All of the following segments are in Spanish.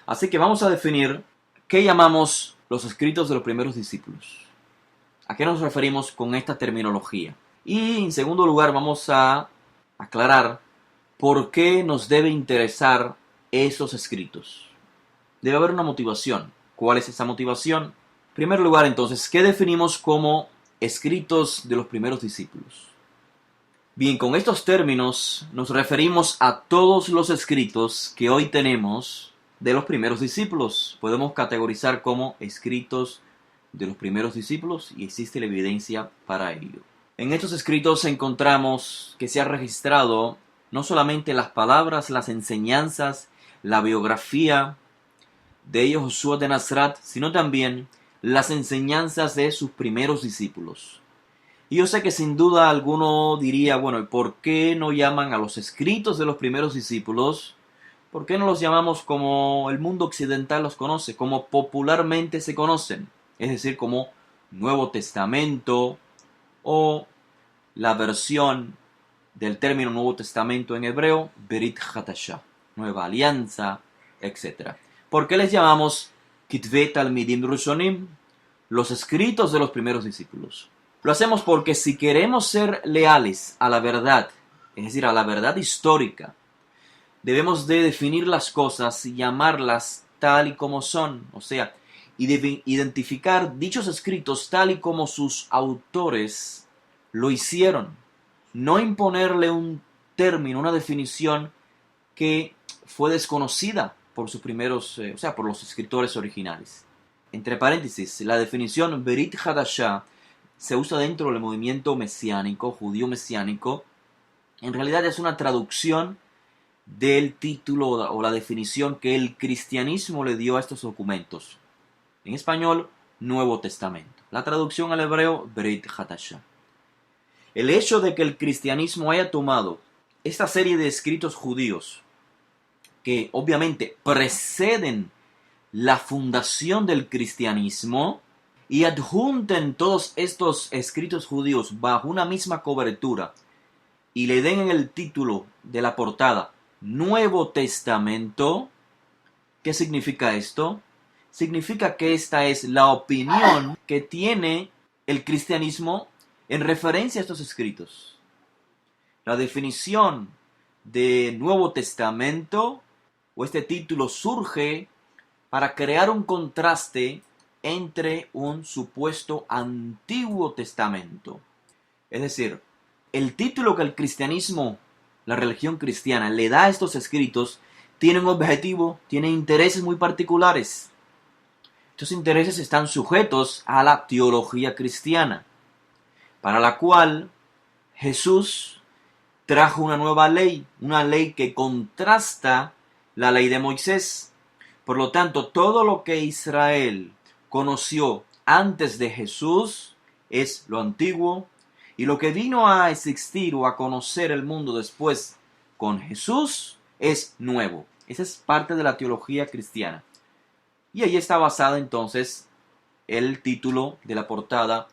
Así que vamos a definir qué llamamos los escritos de los primeros discípulos. ¿A qué nos referimos con esta terminología? Y en segundo lugar vamos a aclarar por qué nos debe interesar esos escritos. Debe haber una motivación. ¿Cuál es esa motivación? En primer lugar, entonces, ¿qué definimos como escritos de los primeros discípulos? Bien, con estos términos nos referimos a todos los escritos que hoy tenemos de los primeros discípulos. Podemos categorizar como escritos de los primeros discípulos y existe la evidencia para ello. En estos escritos encontramos que se ha registrado no solamente las palabras, las enseñanzas, la biografía de Josué de Nazaret, sino también las enseñanzas de sus primeros discípulos. Y yo sé que sin duda alguno diría, bueno, ¿y por qué no llaman a los escritos de los primeros discípulos? ¿Por qué no los llamamos como el mundo occidental los conoce, como popularmente se conocen? Es decir, como Nuevo Testamento o la versión del término Nuevo Testamento en hebreo, Berit Hadashah, Nueva Alianza, etc. ¿Por qué les llamamos Kitvei Talmidim Rishonim? Los escritos de los primeros discípulos. Lo hacemos porque si queremos ser leales a la verdad, es decir, a la verdad histórica, debemos de definir las cosas y llamarlas tal y como son, o sea, y de identificar dichos escritos tal y como sus autores lo hicieron. No imponerle un término, una definición que fue desconocida por sus primeros, o sea, por los escritores originales. Entre paréntesis, la definición Berit Hadashah se usa dentro del movimiento mesiánico, judío mesiánico. En realidad es una traducción del título o la definición que el cristianismo le dio a estos documentos. En español, Nuevo Testamento. La traducción al hebreo, Berit Hadashah. El hecho de que el cristianismo haya tomado esta serie de escritos judíos, que obviamente preceden la fundación del cristianismo, y adjunten todos estos escritos judíos bajo una misma cobertura y le den en el título de la portada Nuevo Testamento, ¿qué significa esto? Significa que esta es la opinión que tiene el cristianismo en referencia a estos escritos. La definición de Nuevo Testamento o este título surge para crear un contraste entre un supuesto Antiguo Testamento. Es decir, el título que el cristianismo, la religión cristiana, le da a estos escritos tiene un objetivo, tiene intereses muy particulares. Estos intereses están sujetos a la teología cristiana, para la cual Jesús trajo una nueva ley, una ley que contrasta la ley de Moisés. Por lo tanto, todo lo que Israel conoció antes de Jesús es lo antiguo, y lo que vino a existir o a conocer el mundo después con Jesús es nuevo. Esa es parte de la teología cristiana. Y ahí está basada entonces el título de la portada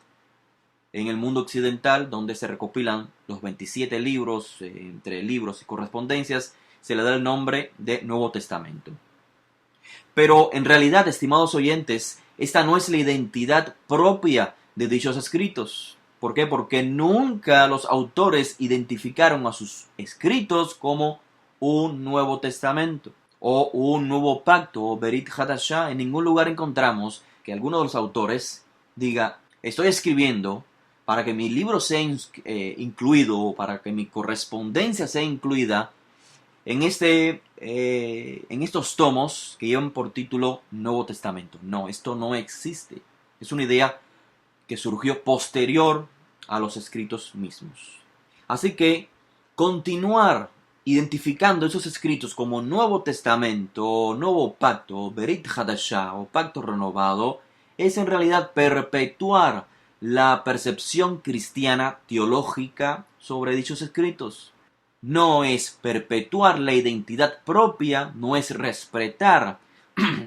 en el mundo occidental, donde se recopilan los 27 libros, entre libros y correspondencias, se le da el nombre de Nuevo Testamento. Pero en realidad, estimados oyentes, esta no es la identidad propia de dichos escritos. ¿Por qué? Porque nunca los autores identificaron a sus escritos como un Nuevo Testamento o un nuevo pacto o Berit Hadashah. En ningún lugar encontramos que alguno de los autores diga, estoy escribiendo para que mi libro sea incluido o para que mi correspondencia sea incluida en estos tomos que llevan por título Nuevo Testamento. No, esto no existe. Es una idea que surgió posterior a los escritos mismos. Así que continuar identificando esos escritos como Nuevo Testamento, Nuevo Pacto, Berit Hadashah o Pacto Renovado, es en realidad perpetuar la percepción cristiana teológica sobre dichos escritos. No es perpetuar la identidad propia, no es respetar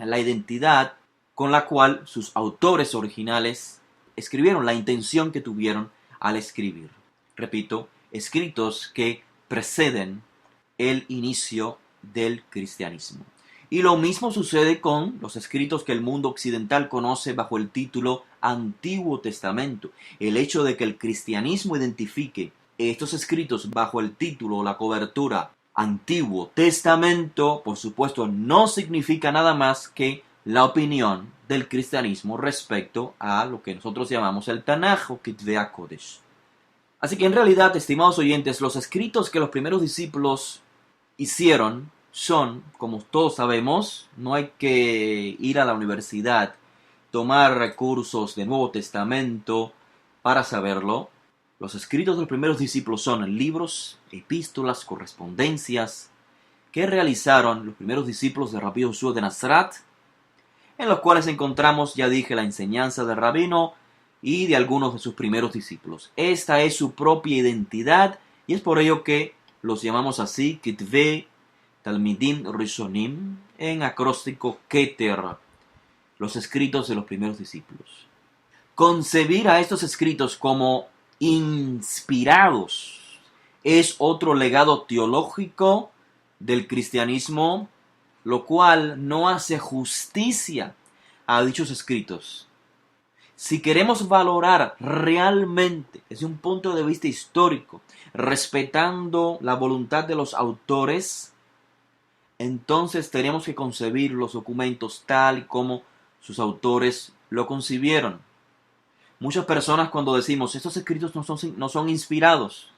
la identidad con la cual sus autores originales escribieron, la intención que tuvieron al escribir. Repito, escritos que preceden el inicio del cristianismo. Y lo mismo sucede con los escritos que el mundo occidental conoce bajo el título Antiguo Testamento. El hecho de que el cristianismo identifique estos escritos bajo el título o la cobertura Antiguo Testamento, por supuesto, no significa nada más que la opinión del cristianismo respecto a lo que nosotros llamamos el Tanaj o Kitvei HaKodesh. Así que en realidad, estimados oyentes, los escritos que los primeros discípulos hicieron son, como todos sabemos, no hay que ir a la universidad, tomar recursos del Nuevo Testamento para saberlo. Los escritos de los primeros discípulos son libros, epístolas, correspondencias que realizaron los primeros discípulos de Rabí Josué de Nazaret, en los cuales encontramos, ya dije, la enseñanza del rabino y de algunos de sus primeros discípulos. Esta es su propia identidad y es por ello que los llamamos así, Kitvei Talmidim Rishonim, en acróstico Keter, los escritos de los primeros discípulos. Concebir a estos escritos como inspirados es otro legado teológico del cristianismo, lo cual no hace justicia a dichos escritos. Si queremos valorar realmente desde un punto de vista histórico, respetando la voluntad de los autores, entonces tenemos que concebir los documentos tal y como sus autores lo concibieron. Muchas personas, cuando decimos estos escritos no son inspirados,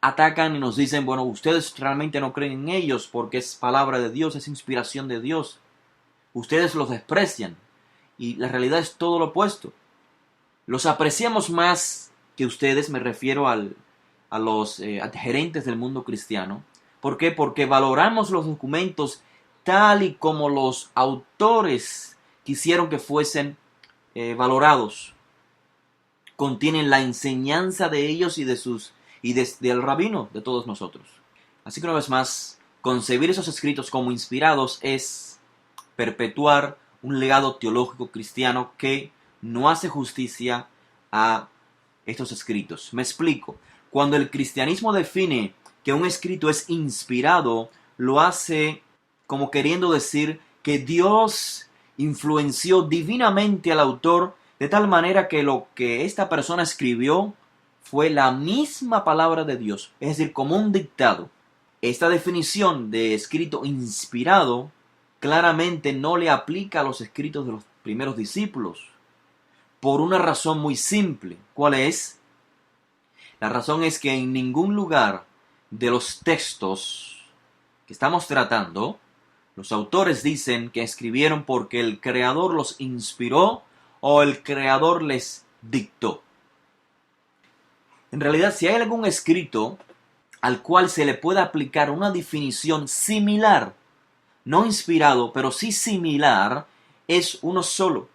atacan y nos dicen, bueno, ustedes realmente no creen en ellos porque es palabra de Dios, es inspiración de Dios. Ustedes los desprecian y la realidad es todo lo opuesto. Los apreciamos más que ustedes, me refiero a los adherentes del mundo cristiano. ¿Por qué? Porque valoramos los documentos tal y como los autores quisieron que fuesen valorados. Contienen la enseñanza de ellos y del rabino de todos nosotros. Así que una vez más, concebir esos escritos como inspirados es perpetuar un legado teológico cristiano que no hace justicia a estos escritos. Me explico. Cuando el cristianismo define que un escrito es inspirado, lo hace como queriendo decir que Dios influenció divinamente al autor de tal manera que lo que esta persona escribió fue la misma palabra de Dios, es decir, como un dictado. Esta definición de escrito inspirado claramente no le aplica a los escritos de los primeros discípulos, por una razón muy simple. ¿Cuál es? La razón es que en ningún lugar de los textos que estamos tratando, los autores dicen que escribieron porque el Creador los inspiró o el Creador les dictó. En realidad, si hay algún escrito al cual se le pueda aplicar una definición similar, no inspirado, pero sí similar, es uno solo,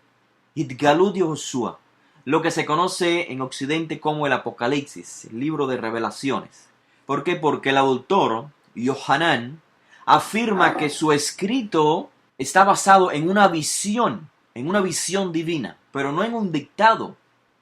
Hitgalut Yehoshua, lo que se conoce en Occidente como el Apocalipsis, el libro de revelaciones. ¿Por qué? Porque el autor, Yohanan, afirma que su escrito está basado en una visión divina, pero no en un dictado,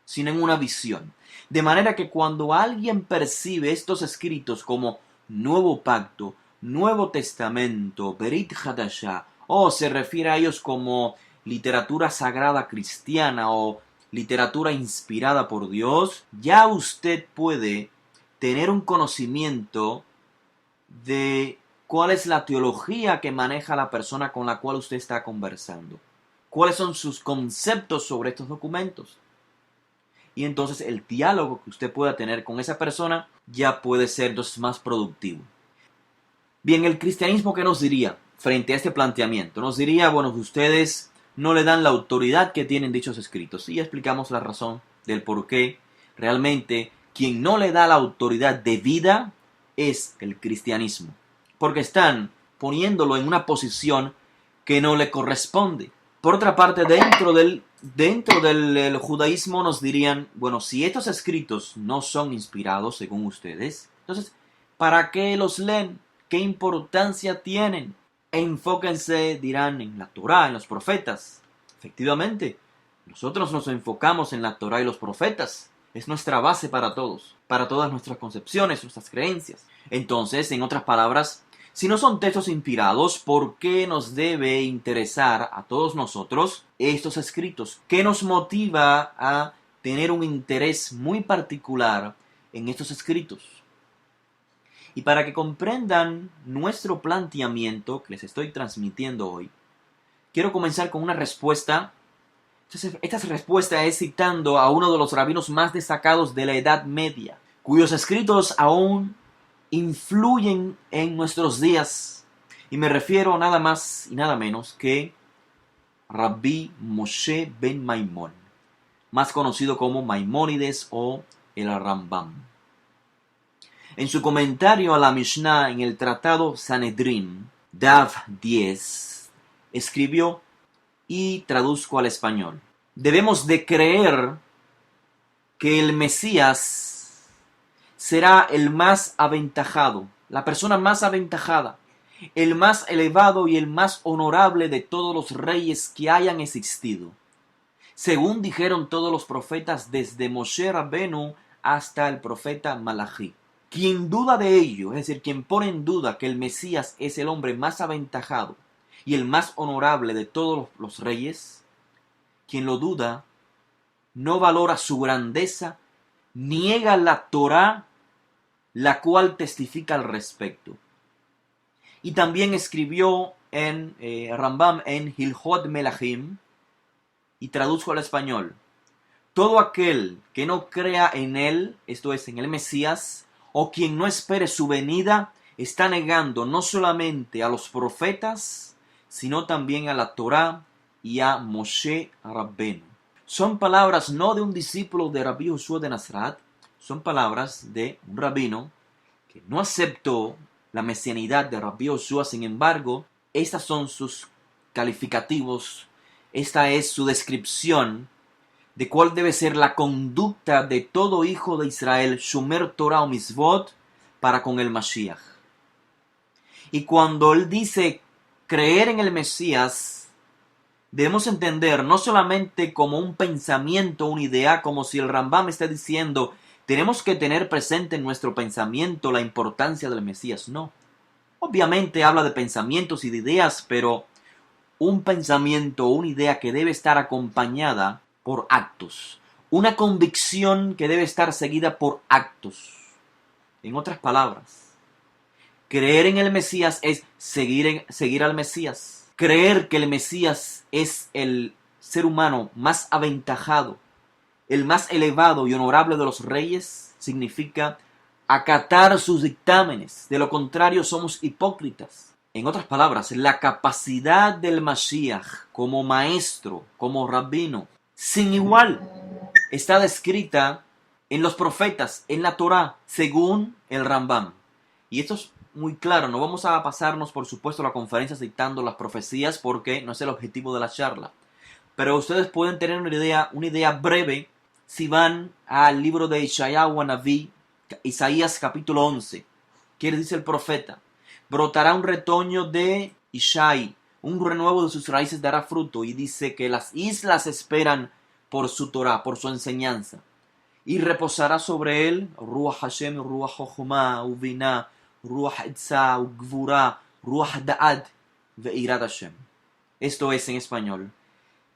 sino en una visión. De manera que cuando alguien percibe estos escritos como Nuevo Pacto, Nuevo Testamento, Berit Hadashah, o se refiere a ellos como literatura sagrada cristiana o literatura inspirada por Dios, ya usted puede tener un conocimiento de cuál es la teología que maneja la persona con la cual usted está conversando, cuáles son sus conceptos sobre estos documentos. Y entonces el diálogo que usted pueda tener con esa persona ya puede ser entonces más productivo. Bien, el cristianismo, ¿qué nos diría frente a este planteamiento? Nos diría, bueno, que ustedes no le dan la autoridad que tienen dichos escritos. Y explicamos la razón del por qué realmente quien no le da la autoridad debida es el cristianismo. Porque están poniéndolo en una posición que no le corresponde. Por otra parte, dentro del judaísmo nos dirían, bueno, si estos escritos no son inspirados según ustedes, entonces, ¿para qué los leen? ¿Qué importancia tienen? Enfóquense, dirán, en la Torá, en los profetas. Efectivamente, nosotros nos enfocamos en la Torá y los profetas. Es nuestra base para todos, para todas nuestras concepciones, nuestras creencias. Entonces, en otras palabras, Si no son textos inspirados, ¿por qué nos debe interesar a todos nosotros estos escritos? ¿Qué nos motiva a tener un interés muy particular en estos escritos? Y para que comprendan nuestro planteamiento que les estoy transmitiendo hoy, quiero comenzar con una respuesta. Esta respuesta es citando a uno de los rabinos más destacados de la Edad Media, cuyos escritos aún influyen en nuestros días. Y me refiero nada más y nada menos que Rabbi Moshe ben Maimón, más conocido como Maimónides o el Rambam. En su comentario a la Mishnah en el Tratado Sanedrín, Dav 10, escribió, y traduzco al español: debemos de creer que el Mesías será el más aventajado, la persona más aventajada, el más elevado y el más honorable de todos los reyes que hayan existido, según dijeron todos los profetas desde Moshe Rabbenu hasta el profeta Malachi. Quien duda de ello, es decir, quien pone en duda que el Mesías es el hombre más aventajado y el más honorable de todos los reyes, quien lo duda, no valora su grandeza, niega la Torá, la cual testifica al respecto. Y también escribió en Rambam en Hilchot Melachim, y traduzco al español: todo aquel que no crea en él, esto es, en el Mesías, o quien no espere su venida, está negando no solamente a los profetas, sino también a la Torá y a Moshe Rabbenu. Son palabras no de un discípulo de Rabbi Joshua de Nazaret, son palabras de un rabino que no aceptó la mesianidad de Rabbi Joshua. Sin embargo, estas son sus calificativos, esta es su descripción de cuál debe ser la conducta de todo hijo de Israel, Shomer Torah o Mitzvot, para con el Mashiach. Y cuando él dice creer en el Mesías, debemos entender no solamente como un pensamiento, una idea, como si el Rambam esté diciendo, tenemos que tener presente en nuestro pensamiento la importancia del Mesías. No. Obviamente habla de pensamientos y de ideas, pero un pensamiento o una idea que debe estar acompañada por actos. Una convicción que debe estar seguida por actos. En otras palabras, creer en el Mesías es seguir al Mesías. Creer que el Mesías es el ser humano más aventajado, el más elevado y honorable de los reyes, significa acatar sus dictámenes. De lo contrario, somos hipócritas. En otras palabras, la capacidad del Mashiach como maestro, como rabino, sin igual, está descrita en los profetas, en la Torá, según el Rambam. Y esto es muy claro. No vamos a pasarnos, por supuesto, la conferencia citando las profecías porque no es el objetivo de la charla. Pero ustedes pueden tener una idea breve si van al libro de Isaías capítulo 11. ¿Qué le dice el profeta? Brotará un retoño de Ishai, un renuevo de sus raíces dará fruto, y dice que las islas esperan por su Torah, por su enseñanza. Y reposará sobre él Ruach Hashem, Ruach Chochma, Uvina, Ruach Etzah, Gvura, Ruach Da'ad, Ve'irat Hashem. Esto es en español,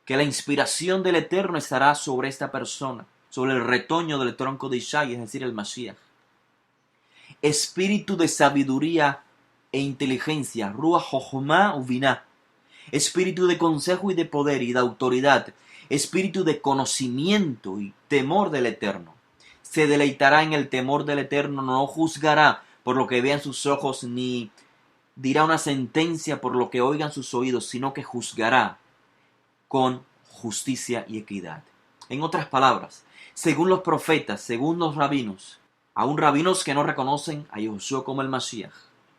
que la inspiración del Eterno estará sobre esta persona, sobre el retoño del tronco de Ishai, es decir, el Mashiach. Espíritu de sabiduría e inteligencia, Ruach Chochma, Uvina. Espíritu de consejo y de poder y de autoridad, espíritu de conocimiento y temor del Eterno. Se deleitará en el temor del Eterno, no juzgará por lo que vean sus ojos, ni dirá una sentencia por lo que oigan sus oídos, sino que juzgará con justicia y equidad. En otras palabras, según los profetas, según los rabinos, aún rabinos que no reconocen a Yahushua como el Mashiach.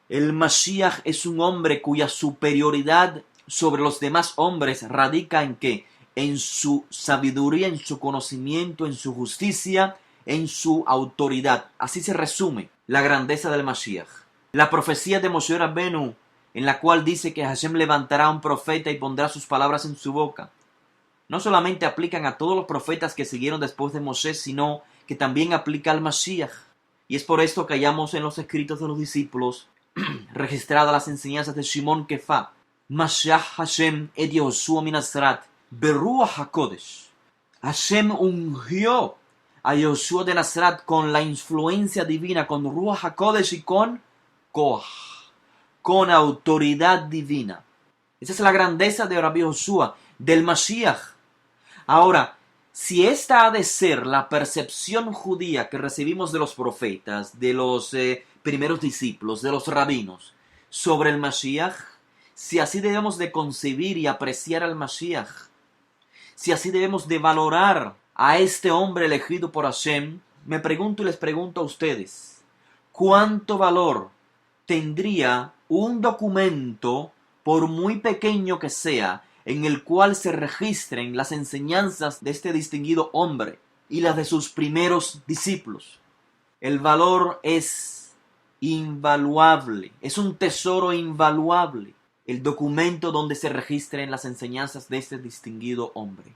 El Mashiach es un hombre cuya superioridad sobre los demás hombres radica en qué? En su sabiduría, en su conocimiento, en su justicia, en su autoridad. Así se resume la grandeza del Mashiach. La profecía de Moshe Rabbenu, en la cual dice que Hashem levantará un profeta y pondrá sus palabras en su boca, no solamente aplican a todos los profetas que siguieron después de Moshe, sino que también aplica al Mashiach. Y es por esto que hallamos en los escritos de los discípulos registradas las enseñanzas de Shimon Kefa. Mashiach Hashem et Yehoshua Minasarat, Beruach HaKodesh. Hashem ungió a Yehoshua de Nazaret con la influencia divina, con Ruach HaKodesh y con Koach, con autoridad divina. Esa es la grandeza de Rabbi Yehoshua, del Mashiach. Ahora, si esta ha de ser la percepción judía que recibimos de los profetas, de los primeros discípulos, de los rabinos, sobre el Mashiach, si así debemos de concebir y apreciar al Mashiach, si así debemos de valorar a este hombre elegido por Hashem, me pregunto y les pregunto a ustedes, ¿cuánto valor tendría un documento, por muy pequeño que sea, en el cual se registren las enseñanzas de este distinguido hombre y las de sus primeros discípulos? El valor es invaluable, es un tesoro invaluable, el documento donde se registren las enseñanzas de este distinguido hombre.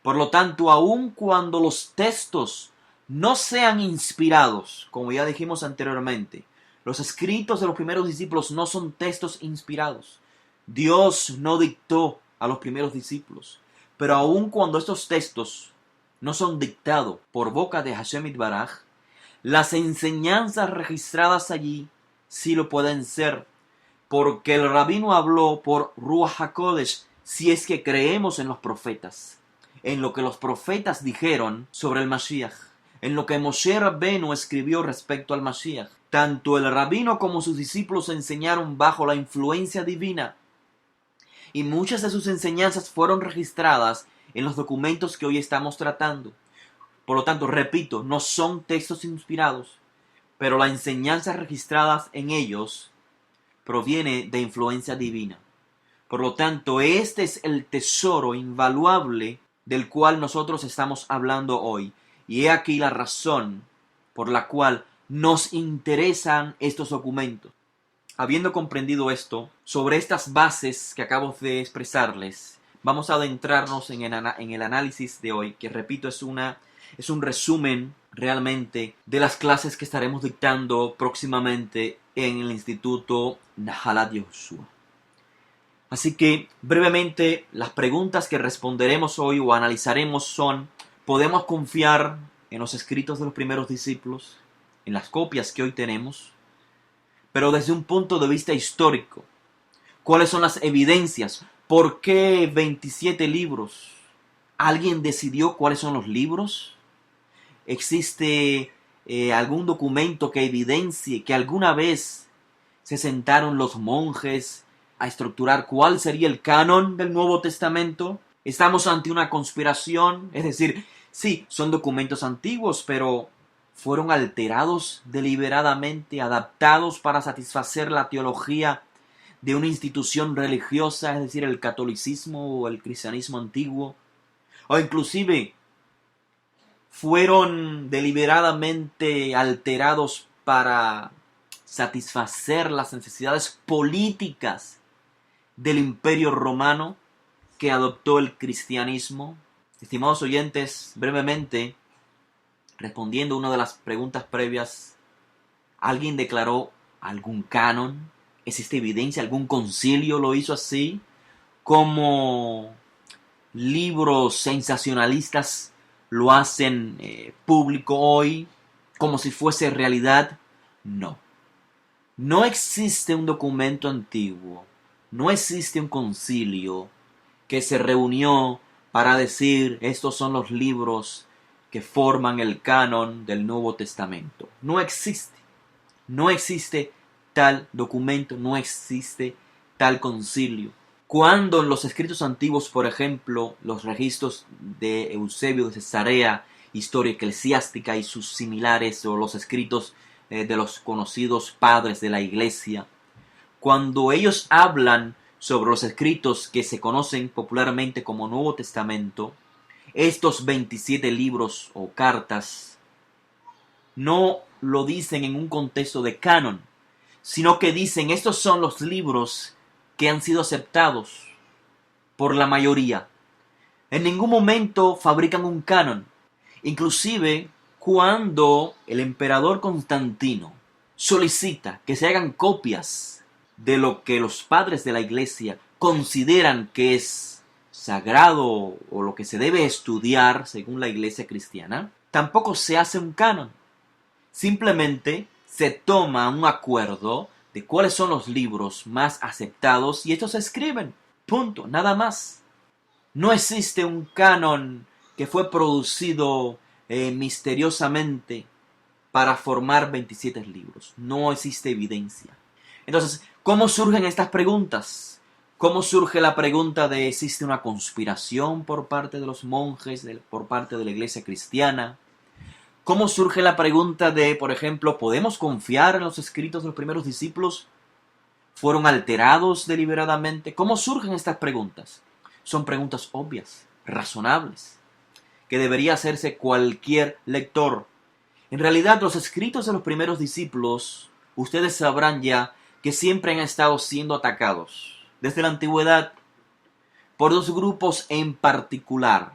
Por lo tanto, aun cuando los textos no sean inspirados, como ya dijimos anteriormente, los escritos de los primeros discípulos no son textos inspirados. Dios no dictó a los primeros discípulos. Pero aun cuando estos textos no son dictados por boca de Hashem Yitbaraj, las enseñanzas registradas allí sí lo pueden ser, porque el rabino habló por Ruach HaKodesh, si es que creemos en los profetas, en lo que los profetas dijeron sobre el Mashiach, en lo que Moshe Rabbenu escribió respecto al Mashiach. Tanto el rabino como sus discípulos enseñaron bajo la influencia divina, y muchas de sus enseñanzas fueron registradas en los documentos que hoy estamos tratando. Por lo tanto, repito, no son textos inspirados, pero las enseñanzas registradas en ellos proviene de influencia divina. Por lo tanto, este es el tesoro invaluable del cual nosotros estamos hablando hoy. Y he aquí la razón por la cual nos interesan estos documentos. Habiendo comprendido esto, sobre estas bases que acabo de expresarles, vamos a adentrarnos en el análisis de hoy, que repito, es un resumen realmente de las clases que estaremos dictando próximamente en el Instituto Nahalat Yehoshua. Así que, brevemente, las preguntas que responderemos hoy o analizaremos son: ¿podemos confiar en los escritos de los primeros discípulos, en las copias que hoy tenemos? Pero desde un punto de vista histórico, ¿cuáles son las evidencias? ¿Por qué 27 libros? ¿Alguien decidió cuáles son los libros? ¿Existe algún documento que evidencie que alguna vez se sentaron los monjes a estructurar cuál sería el canon del Nuevo Testamento? ¿Estamos ante una conspiración? Es decir, sí, son documentos antiguos, pero fueron alterados deliberadamente, adaptados para satisfacer la teología de una institución religiosa, es decir, el catolicismo o el cristianismo antiguo, o inclusive fueron deliberadamente alterados para satisfacer las necesidades políticas del Imperio Romano que adoptó el cristianismo. Estimados oyentes, brevemente, respondiendo a una de las preguntas previas, ¿alguien declaró algún canon? ¿Existe evidencia? ¿Algún concilio lo hizo así? ¿Como libros sensacionalistas lo hacen público hoy, como si fuese realidad? No. No existe un documento antiguo, no existe un concilio que se reunió para decir estos son los libros que forman el canon del Nuevo Testamento. No existe. No existe tal documento, no existe tal concilio. Cuando en los escritos antiguos, por ejemplo, los registros de Eusebio de Cesarea, Historia Eclesiástica y sus similares, o los escritos de los conocidos padres de la Iglesia, cuando ellos hablan sobre los escritos que se conocen popularmente como Nuevo Testamento, estos 27 libros o cartas no lo dicen en un contexto de canon, sino que dicen estos son los libros que han sido aceptados por la mayoría. En ningún momento fabrican un canon. Inclusive cuando el emperador Constantino solicita que se hagan copias de lo que los padres de la iglesia consideran que es sagrado o lo que se debe estudiar según la iglesia cristiana, tampoco se hace un canon. Simplemente se toma un acuerdo de cuáles son los libros más aceptados y estos se escriben. Punto, nada más. No existe un canon que fue producido misteriosamente para formar 27 libros. No existe evidencia. Entonces, ¿cómo surgen estas preguntas? ¿Cómo surge la pregunta de existe una conspiración por parte de los monjes, por parte de la iglesia cristiana? ¿Cómo surge la pregunta de, por ejemplo, ¿podemos confiar en los escritos de los primeros discípulos? ¿Fueron alterados deliberadamente? ¿Cómo surgen estas preguntas? Son preguntas obvias, razonables, que debería hacerse cualquier lector. En realidad, los escritos de los primeros discípulos, ustedes sabrán ya que siempre han estado siendo atacados, desde la antigüedad, por dos grupos en particular.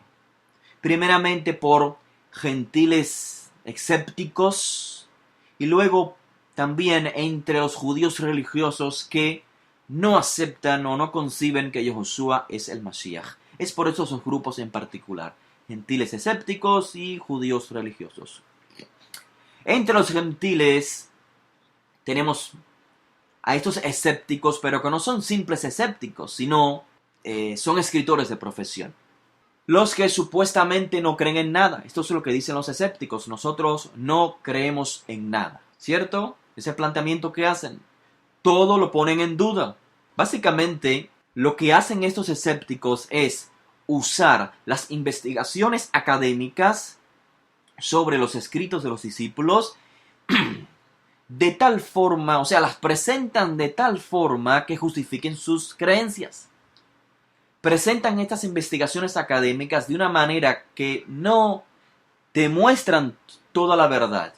Primeramente por gentiles escépticos y luego también entre los judíos religiosos que no aceptan o no conciben que Yahushua es el Mashiach. Es por esos dos grupos en particular, gentiles escépticos y judíos religiosos. Entre los gentiles tenemos a estos escépticos, pero que no son simples escépticos, sino son escritores de profesión. Los que supuestamente no creen en nada. Esto es lo que dicen los escépticos. Nosotros no creemos en nada. ¿Cierto? Ese planteamiento que hacen. Todo lo ponen en duda. Básicamente, lo que hacen estos escépticos es usar las investigaciones académicas sobre los escritos de los discípulos de tal forma, o sea, las presentan de tal forma que justifiquen sus creencias. Presentan estas investigaciones académicas de una manera que no demuestran toda la verdad.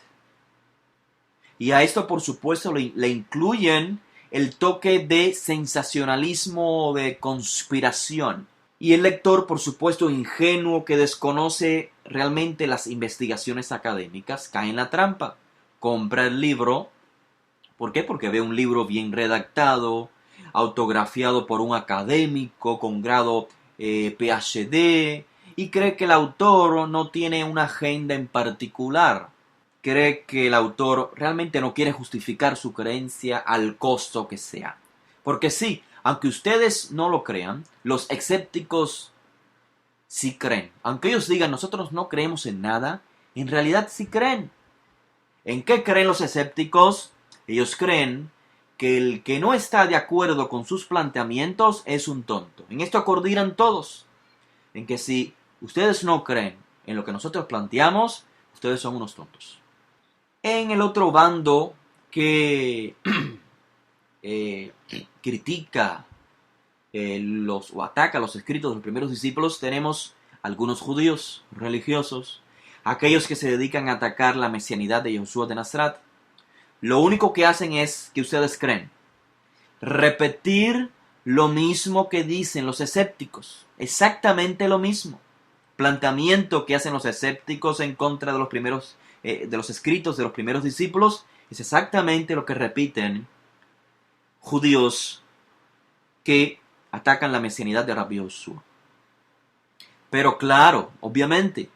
Y a esto, por supuesto, le incluyen el toque de sensacionalismo o de conspiración. Y el lector, por supuesto, ingenuo que desconoce realmente las investigaciones académicas, cae en la trampa. Compra el libro. ¿Por qué? Porque ve un libro bien redactado, autografiado por un académico con grado PhD, y cree que el autor no tiene una agenda en particular. Cree que el autor realmente no quiere justificar su creencia al costo que sea. Porque sí, aunque ustedes no lo crean, los escépticos sí creen. Aunque ellos digan, nosotros no creemos en nada, en realidad sí creen. ¿En qué creen los escépticos? Ellos creen que el que no está de acuerdo con sus planteamientos es un tonto. En esto acordirán todos. En que si ustedes no creen en lo que nosotros planteamos, ustedes son unos tontos. En el otro bando que critica o ataca los escritos de los primeros discípulos, tenemos algunos judíos religiosos, aquellos que se dedican a atacar la mesianidad de Yahushua de Nazaret. Lo único que hacen es que ustedes creen. Repetir lo mismo que dicen los escépticos. Exactamente lo mismo. Planteamiento que hacen los escépticos en contra de los primeros, de los escritos de los primeros discípulos, es exactamente lo que repiten judíos que atacan la mesianidad de Rabbi Yahushua. Pero claro, obviamente,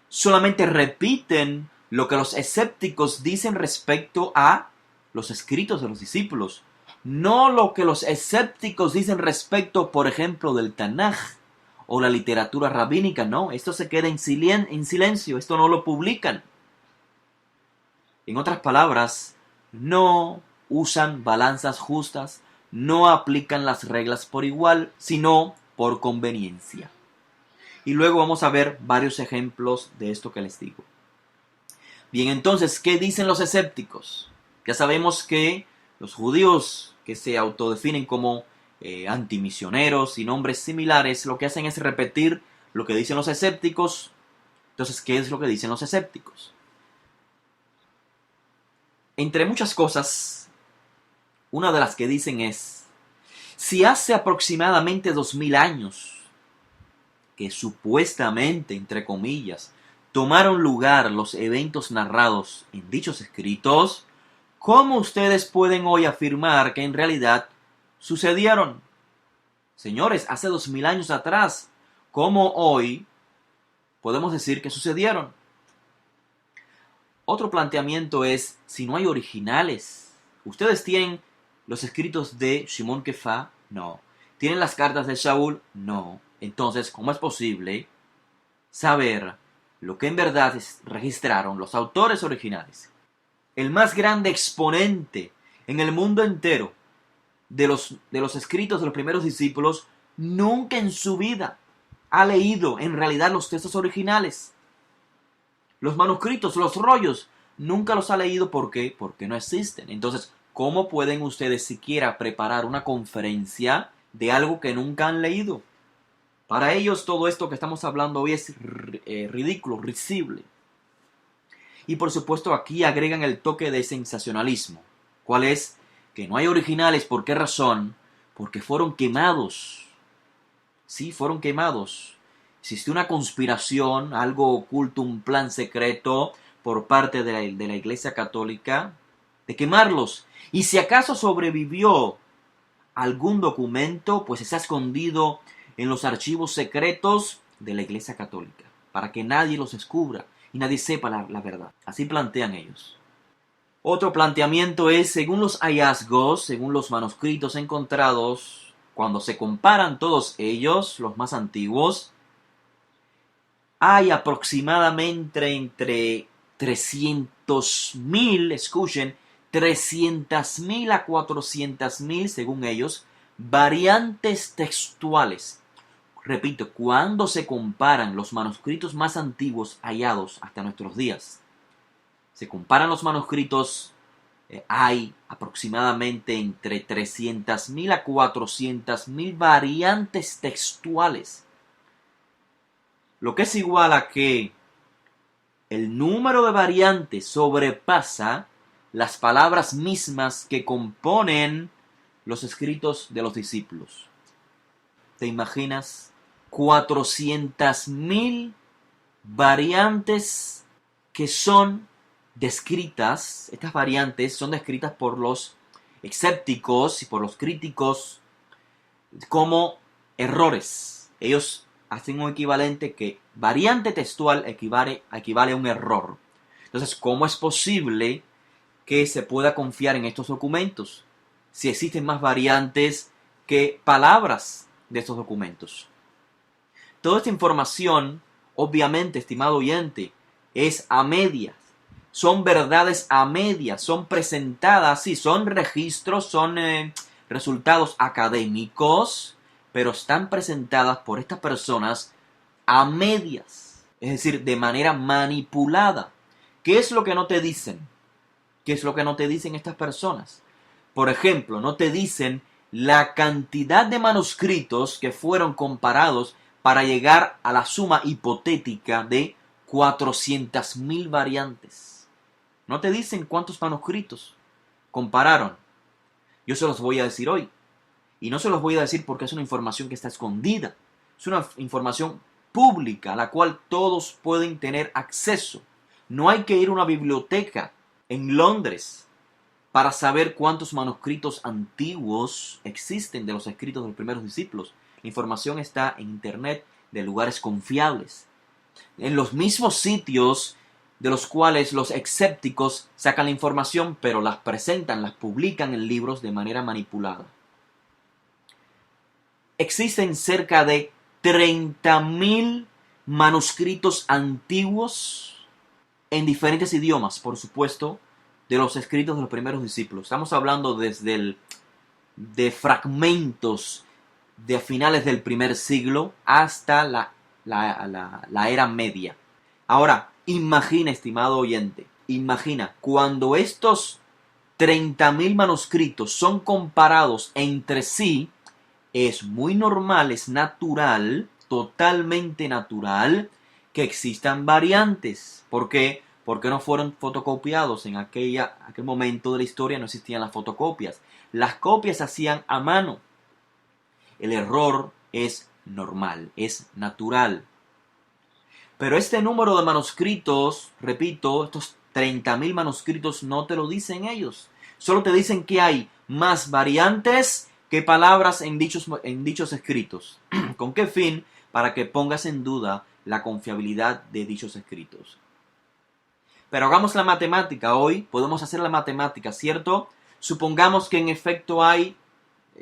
solamente repiten lo que los escépticos dicen respecto a los escritos de los discípulos, no lo que los escépticos dicen respecto, por ejemplo, del Tanaj o la literatura rabínica. No, esto se queda en silencio, esto no lo publican. En otras palabras, no usan balanzas justas, no aplican las reglas por igual, sino por conveniencia. Y luego vamos a ver varios ejemplos de esto que les digo. Bien, entonces, ¿qué dicen los escépticos? Ya sabemos que los judíos que se autodefinen como antimisioneros y nombres similares, lo que hacen es repetir lo que dicen los escépticos. Entonces, ¿qué es lo que dicen los escépticos? Entre muchas cosas, una de las que dicen es, si hace aproximadamente 2000 años, que supuestamente, entre comillas, tomaron lugar los eventos narrados en dichos escritos, ¿Cómo ustedes pueden hoy afirmar que en realidad sucedieron? Señores, hace 2000 años atrás, ¿cómo hoy podemos decir que sucedieron? Otro planteamiento es, si no hay originales, ¿ustedes tienen los escritos de Shimon Kefa? No. ¿Tienen las cartas de Shaul? No. Entonces, ¿cómo es posible saber lo que en verdad registraron los autores originales? El más grande exponente en el mundo entero de los escritos de los primeros discípulos nunca en su vida ha leído en realidad los textos originales. Los manuscritos, los rollos, nunca los ha leído. ¿Por qué? Porque no existen. Entonces, ¿cómo pueden ustedes siquiera preparar una conferencia de algo que nunca han leído? Para ellos todo esto que estamos hablando hoy es ridículo, risible. Y por supuesto aquí agregan el toque de sensacionalismo. ¿Cuál es? Que no hay originales. ¿Por qué razón? Porque fueron quemados. Sí, fueron quemados. Existió una conspiración, algo oculto, un plan secreto por parte de la Iglesia Católica de quemarlos. Y si acaso sobrevivió algún documento, pues está escondido en los archivos secretos de la Iglesia Católica, para que nadie los descubra y nadie sepa la verdad. Así plantean ellos. Otro planteamiento es, según los hallazgos, según los manuscritos encontrados, cuando se comparan todos ellos, los más antiguos, hay aproximadamente entre 300.000, escuchen, 300.000 a 400.000, según ellos, variantes textuales. Repito, cuando se comparan los manuscritos más antiguos hallados hasta nuestros días, se comparan los manuscritos, hay aproximadamente entre 300.000 a 400.000 variantes textuales. Lo que es igual a que el número de variantes sobrepasa las palabras mismas que componen los escritos de los discípulos. ¿Te imaginas? 400.000 variantes que son descritas, estas variantes son descritas por los escépticos y por los críticos como errores. Ellos hacen un equivalente que variante textual equivale a un error. Entonces, ¿cómo es posible que se pueda confiar en estos documentos si existen más variantes que palabras de estos documentos? Toda esta información, obviamente, estimado oyente, es a medias. Son verdades a medias, son presentadas, sí, son registros, son resultados académicos, pero están presentadas por estas personas a medias, es decir, de manera manipulada. ¿Qué es lo que no te dicen? ¿Qué es lo que no te dicen estas personas? Por ejemplo, no te dicen la cantidad de manuscritos que fueron comparados para llegar a la suma hipotética de 400.000 variantes. No te dicen cuántos manuscritos compararon. Yo se los voy a decir hoy. Y no se los voy a decir porque es una información que está escondida. Es una información pública a la cual todos pueden tener acceso. No hay que ir a una biblioteca en Londres para saber cuántos manuscritos antiguos existen de los escritos de los primeros discípulos. La información está en internet de lugares confiables. En los mismos sitios de los cuales los escépticos sacan la información, pero las presentan, las publican en libros de manera manipulada. Existen cerca de 30.000 manuscritos antiguos en diferentes idiomas, por supuesto, de los escritos de los primeros discípulos. Estamos hablando de fragmentos de finales del primer siglo hasta la era media. Ahora, imagina, estimado oyente, imagina, cuando estos 30.000 manuscritos son comparados entre sí, es muy normal, es natural, totalmente natural, que existan variantes. ¿Por qué? Porque no fueron fotocopiados. En aquel momento de la historia no existían las fotocopias. Las copias se hacían a mano. El error es normal, es natural. Pero este número de manuscritos, repito, estos 30.000 manuscritos no te lo dicen ellos. Solo te dicen que hay más variantes que palabras en dichos escritos. ¿Con qué fin? Para que pongas en duda la confiabilidad de dichos escritos. Pero hagamos la matemática. Hoy podemos hacer la matemática, ¿cierto? Supongamos que en efecto hay,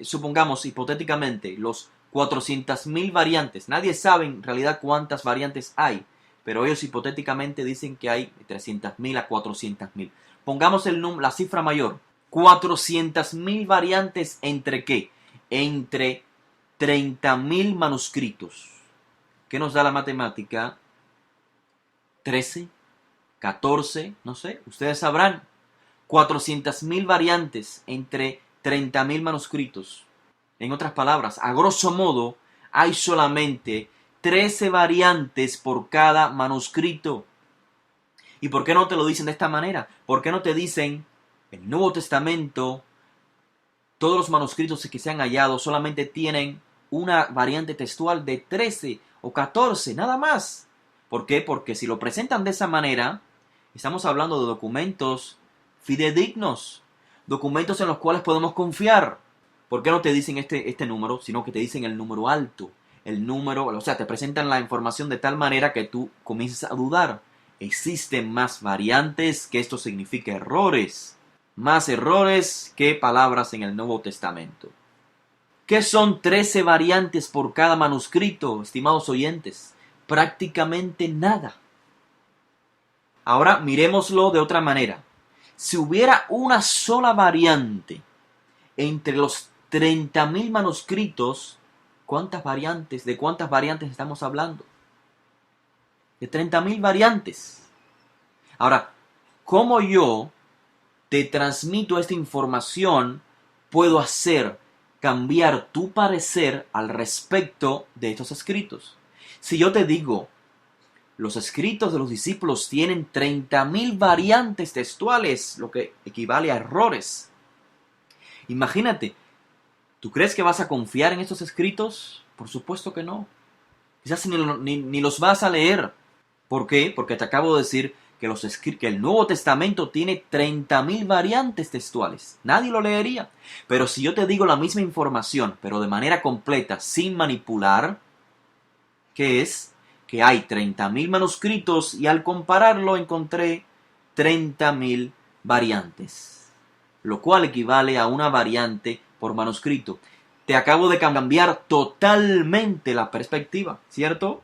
supongamos hipotéticamente, los 400.000 variantes. Nadie sabe en realidad cuántas variantes hay, pero ellos hipotéticamente dicen que hay 300.000 a 400.000. Pongamos la cifra mayor. 400.000 variantes ¿entre qué? Entre 30.000 manuscritos. ¿Qué nos da la matemática? 13, 14, no sé, ustedes sabrán. 400.000 variantes entre 30.000 manuscritos. En otras palabras, a grosso modo, hay solamente 13 variantes por cada manuscrito. ¿Y por qué no te lo dicen de esta manera? ¿Por qué no te dicen el Nuevo Testamento, todos los manuscritos que se han hallado solamente tienen una variante textual de 13 o 14, nada más? ¿Por qué? Porque si lo presentan de esa manera, estamos hablando de documentos fidedignos, documentos en los cuales podemos confiar. ¿Por qué no te dicen este número, sino que te dicen el número alto? El número, o sea, te presentan la información de tal manera que tú comienzas a dudar. Existen más variantes, que esto significa errores. Más errores que palabras en el Nuevo Testamento. ¿Qué son 13 variantes por cada manuscrito, estimados oyentes? Prácticamente nada. Ahora miremoslo de otra manera. Si hubiera una sola variante entre los 30.000 manuscritos, ¿de cuántas variantes estamos hablando? De 30.000 variantes. Ahora, ¿cómo yo te transmito esta información? Puedo hacer cambiar tu parecer al respecto de estos escritos. Si yo te digo, los escritos de los discípulos tienen 30.000 variantes textuales, lo que equivale a errores. Imagínate, ¿tú crees que vas a confiar en estos escritos? Por supuesto que no. Quizás ni los vas a leer. ¿Por qué? Porque te acabo de decir que el Nuevo Testamento tiene 30.000 variantes textuales. Nadie lo leería. Pero si yo te digo la misma información, pero de manera completa, sin manipular, ¿qué es? Que hay 30.000 manuscritos y al compararlo encontré 30.000 variantes, lo cual equivale a una variante por manuscrito. Te acabo de cambiar totalmente la perspectiva, ¿cierto?